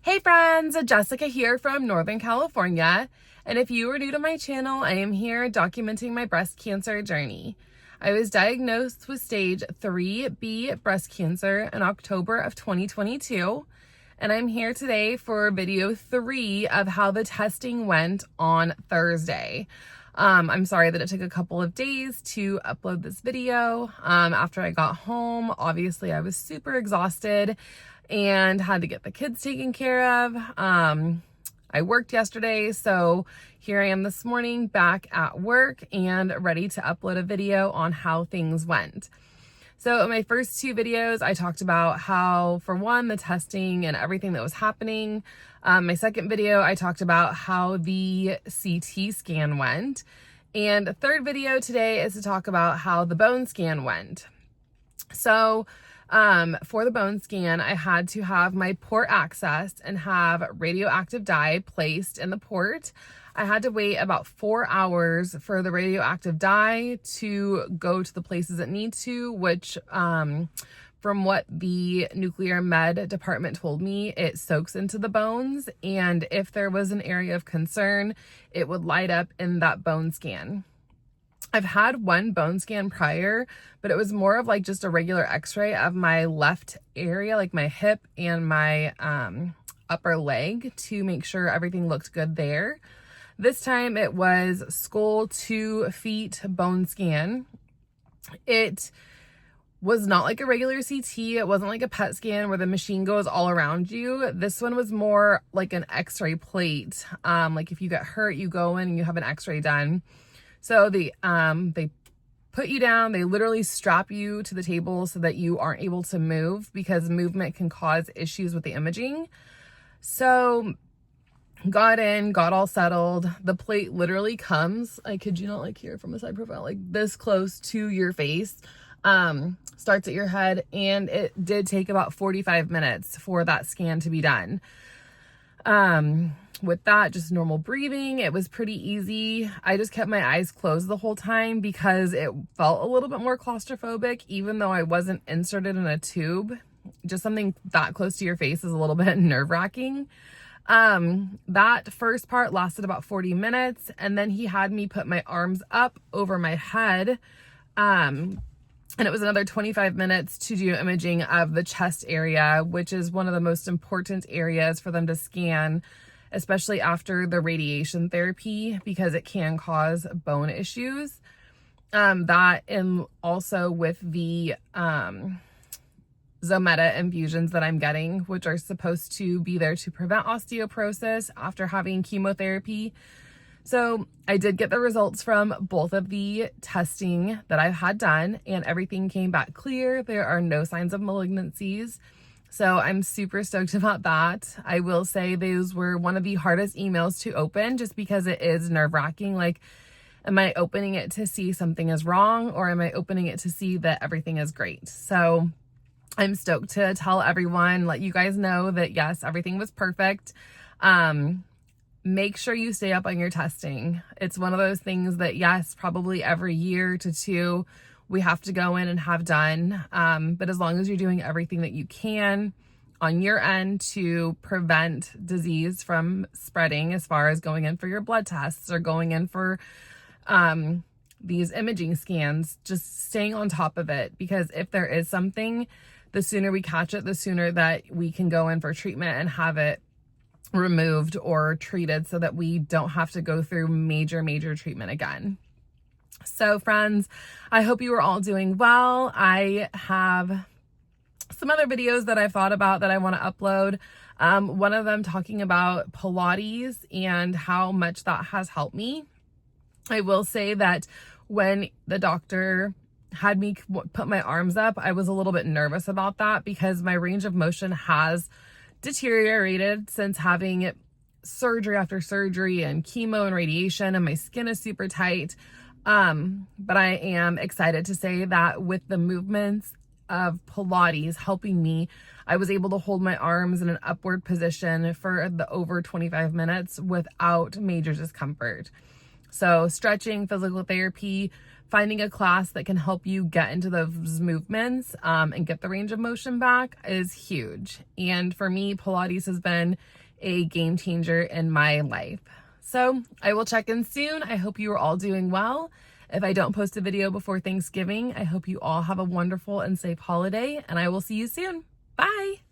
Hey friends, Jessica here from Northern California, and if you are new to my channel, I am here documenting my breast cancer journey. I was diagnosed with stage 3B breast cancer in October of 2022, and I'm here today for video 3 of how the testing went on Thursday. I'm sorry that it took a couple of days to upload this video. After I got home, obviously I was super exhausted and had to get the kids taken care of. I worked yesterday, so here I am this morning back at work and ready to upload a video on how things went. So in my first 2 videos, I talked about how, for one, the testing and everything that was happening. My second video, I talked about how the CT scan went. And the third video today is to talk about how the bone scan went. So for the bone scan, I had to have my port accessed and have radioactive dye placed in the port. I had to wait about 4 hours for the radioactive dye to go to the places it needs to, which from what the nuclear med department told me, it soaks into the bones. And if there was an area of concern, it would light up in that bone scan. I've had one bone scan prior, but it was more of like just a regular x-ray of my left area, like my hip and my upper leg, to make sure everything looked good there. This time it was skull to feet bone scan. It was not like a regular CT. It wasn't like a PET scan where the machine goes all around you. This one was more like an x-ray plate. Like if you get hurt, you go in and you have an x-ray done. So they put you down, they literally strap you to the table so that you aren't able to move, because movement can cause issues with the imaging. So got in, got all settled. The plate literally comes, I kid you not, like here from a side profile, like this close to your face, starts at your head, and it did take about 45 minutes for that scan to be done. With that, just normal breathing. It was pretty easy. I just kept my eyes closed the whole time because it felt a little bit more claustrophobic, even though I wasn't inserted in a tube. Just something that close to your face is a little bit nerve-wracking. That first part lasted about 40 minutes, and then he had me put my arms up over my head. And it was another 25 minutes to do imaging of the chest area, which is one of the most important areas for them to scan, especially after the radiation therapy, because it can cause bone issues. That, and also with the Zometa infusions that I'm getting, which are supposed to be there to prevent osteoporosis after having chemotherapy. So I did get the results from both of the testing that I've had done, and everything came back clear. There are no signs of malignancies. So I'm super stoked about that. I will say those were one of the hardest emails to open, just because it is nerve-wracking. Like, am I opening it to see something is wrong, or am I opening it to see that everything is great? So I'm stoked to tell everyone, let you guys know that yes, everything was perfect. Make sure you stay up on your testing. It's one of those things that, yes, probably every year to 2, we have to go in and have done. But as long as you're doing everything that you can on your end to prevent disease from spreading, as far as going in for your blood tests or going in for these imaging scans, just staying on top of it. Because if there is something, the sooner we catch it, the sooner that we can go in for treatment and have it removed or treated, so that we don't have to go through major treatment again. So friends, I hope you are all doing well. I have some other videos that I've thought about that I want to upload. One of them talking about Pilates and how much that has helped me. I will say that when the doctor had me put my arms up, I was a little bit nervous about that, because my range of motion has deteriorated since having surgery after surgery and chemo and radiation, and my skin is super tight. But I am excited to say that with the movements of Pilates helping me, I was able to hold my arms in an upward position for the over 25 minutes without major discomfort. So stretching, physical therapy, finding a class that can help you get into those movements and get the range of motion back is huge. And for me, Pilates has been a game changer in my life. So I will check in soon. I hope you are all doing well. If I don't post a video before Thanksgiving, I hope you all have a wonderful and safe holiday, and I will see you soon. Bye.